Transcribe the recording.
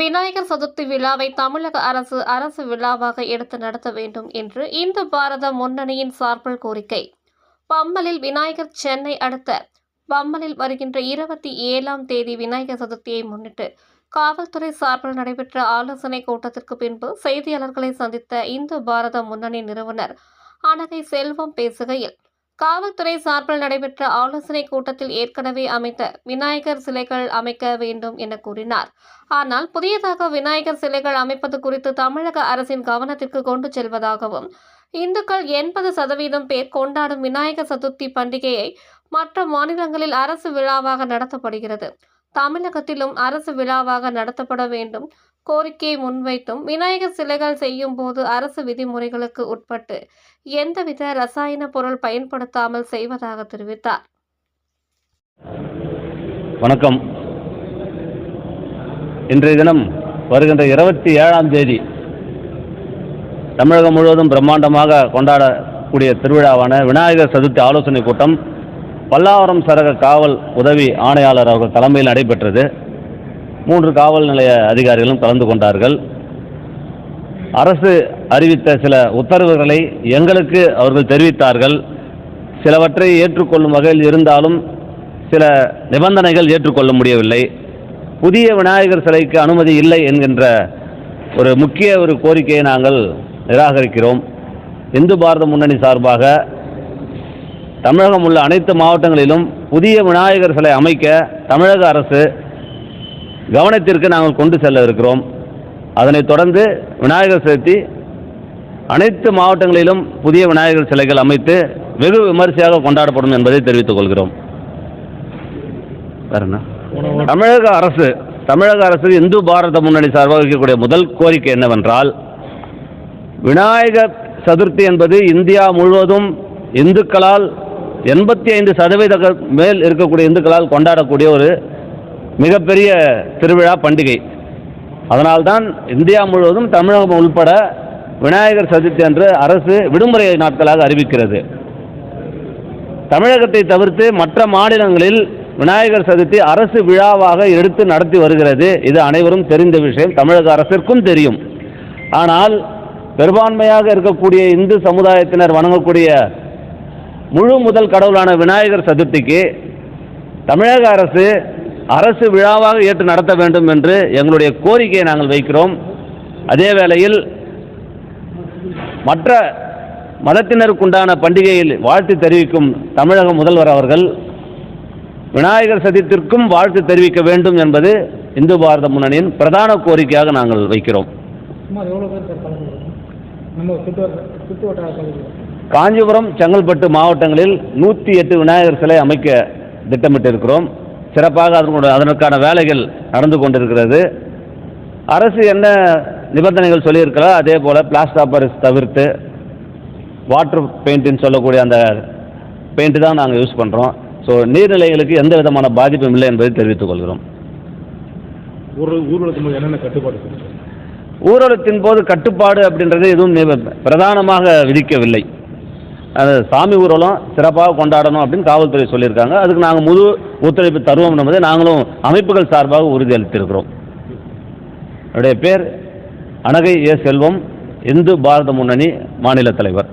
விநாயகர் சதுர்த்தி விழாவை தமிழக அரசு விழாவாக எடுத்து நடத்த வேண்டும் என்று இந்து பாரத முன்னணியின் சார்பில் கோரிக்கை. பம்மலில் விநாயகர் சென்னை அடுத்த பம்மலில் வருகின்ற 27ஆம் தேதி விநாயகர் சதுர்த்தியை முன்னிட்டு காவல்துறை சார்பில் நடைபெற்ற ஆலோசனை கூட்டத்திற்கு பின்பு செய்தியாளர்களை சந்தித்த இந்து பாரத முன்னணி நிறுவனர் அனகை செல்வம் பேசுகையில், காவல்துறை சார்பில் நடைபெற்ற ஆலோசனை கூட்டத்தில் ஏற்கனவே அமைத்த விநாயகர் சிலைகள் அமைக்க வேண்டும் என கூறினார். ஆனால் புதியதாக விநாயகர் சிலைகள் அமைப்பது குறித்து தமிழக அரசின் கவனத்திற்கு கொண்டு செல்வதாகவும், இந்துக்கள் 80% பேர் கொண்டாடும் விநாயகர் சதுர்த்தி பண்டிகையை மற்ற மாநிலங்களில் அரசு விழாவாக நடத்தப்படுகிறது, தமிழகத்திலும் அரசு விழாவாக நடத்தப்பட வேண்டும் கோரிக்கையை முன்வைத்தும், விநாயகர் சிலைகள் செய்யும் போது அரசு விதிமுறைகளுக்கு உட்பட்டு எந்தவித ரசாயன பொருள் பயன்படுத்தாமல் செய்வதாக தெரிவித்தார். வணக்கம். இன்றைய தினம் வருகின்ற 27ஆம் தேதி தமிழகம் முழுவதும் பிரம்மாண்டமாக கொண்டாடக்கூடிய திருவிழாவான விநாயகர் சதுர்த்தி ஆலோசனை கூட்டம் பல்லாவரம் சரக காவல் உதவி ஆணையாளர் அவர்கள் தலைமையில் நடைபெற்றது. 3 காவல் நிலைய அதிகாரிகளும் கலந்து கொண்டார்கள். அரசு அறிவித்த சில உத்தரவுகளை எங்களுக்கு அவர்கள் தெரிவித்தார்கள். சிலவற்றை ஏற்றுக்கொள்ளும் வகையில் இருந்தாலும் சில நிபந்தனைகள் ஏற்றுக்கொள்ள முடியவில்லை. புதிய விநாயகர் சிலைக்கு அனுமதி இல்லை என்கின்ற ஒரு முக்கிய கோரிக்கையை நாங்கள் நிராகரிக்கிறோம். இந்து பாரத முன்னணி சார்பாக தமிழகம் உள்ள அனைத்து மாவட்டங்களிலும் புதிய விநாயகர் சிலை அமைக்க தமிழக அரசு கவனத்திற்கு நாங்கள் கொண்டு செல்ல இருக்கிறோம். அதனைத் தொடர்ந்து விநாயகர் சதுர்த்தி அனைத்து மாவட்டங்களிலும் புதிய விநாயகர் சிலைகள் அமைத்து வெகு விமரிசையாக கொண்டாடப்படும் என்பதை தெரிவித்துக் கொள்கிறோம். தமிழக அரசு இந்து பாரத முன்னணி சார்பாக இருக்கக்கூடிய முதல் கோரிக்கை என்னவென்றால், விநாயகர் சதுர்த்தி என்பது இந்தியா முழுவதும் இந்துக்களால் 85% மேல் இருக்கக்கூடிய இந்துக்களால் கொண்டாடக்கூடிய ஒரு மிகப்பெரிய திருவிழா பண்டிகை. அதனால்தான் இந்தியா முழுவதும் தமிழகம் உள்பட விநாயகர் சதுர்த்தி அன்று அரசு விடுமுறை நாட்களாக அறிவிக்கிறது. தமிழகத்தை தவிர்த்து மற்ற மாநிலங்களில் விநாயகர் சதுர்த்தி அரசு விழாவாக எடுத்து நடத்தி வருகிறது. இது அனைவரும் தெரிந்த விஷயம், தமிழக அரசிற்கும் தெரியும். ஆனால் பெரும்பான்மையாக இருக்கக்கூடிய இந்து சமுதாயத்தினர் வணங்கக்கூடிய முழு முதல் கடவுளான விநாயகர் சதுர்த்திக்கு தமிழக அரசு விழாவாக ஏற்று நடத்த வேண்டும் என்று எங்களுடைய கோரிக்கையை நாங்கள் வைக்கிறோம். அதே வேளையில் மற்ற மதத்தினருக்குண்டான பண்டிகையில் வாழ்த்து தெரிவிக்கும் தமிழக முதல்வர் அவர்கள் விநாயகர் சதுர்த்திற்கும் வாழ்த்து தெரிவிக்க வேண்டும் என்பது இந்து பாரத முன்னணியின் பிரதான கோரிக்கையாக நாங்கள் வைக்கிறோம். காஞ்சிபுரம், செங்கல்பட்டு மாவட்டங்களில் 108 விநாயகர் சிலை அமைக்க திட்டமிட்டிருக்கிறோம். சிறப்பாக அதற்கான வேலைகள் நடந்து கொண்டிருக்கிறது. அரசு என்ன நிபந்தனைகள் சொல்லியிருக்கிறோம் அதே போல் பிளாஸ்டர் ஆஃப் பாரிஸ் தவிர்த்து வாட்டர் பெயிண்ட்னு சொல்லக்கூடிய அந்த பெயிண்ட் தான் நாங்கள் யூஸ் பண்ணுறோம். ஸோ நீர்நிலைகளுக்கு எந்த விதமான பாதிப்பும் இல்லை என்பதை தெரிவித்துக் கொள்கிறோம். ஊர்வலத்தின் போது கட்டுப்பாடு அப்படின்றது எதுவும் பிரதானமாக விதிக்கவில்லை. அது சாமி ஊர்வலம் சிறப்பாக கொண்டாடணும் அப்படின்னு காவல்துறை சொல்லியிருக்காங்க. அதுக்கு நாங்கள் முழு ஒத்துழைப்பு தருவோம் என்பதை நாங்களும் அமைப்புகள் சார்பாக உறுதியளித்திருக்கிறோம். என்னுடைய பேர் அனகை செல்வம், இந்து பாரத முன்னணி மாநில தலைவர்.